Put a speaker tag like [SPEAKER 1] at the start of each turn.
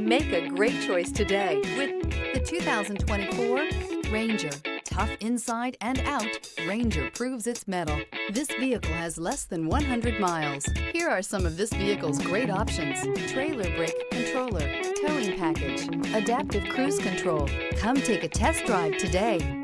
[SPEAKER 1] Make a great choice today with the 2024 Ranger. Tough inside and out, Ranger proves its mettle. This vehicle has less than 100 miles. Here are some of this vehicle's great options: trailer brake controller, towing package, adaptive cruise control. Come take a test drive today.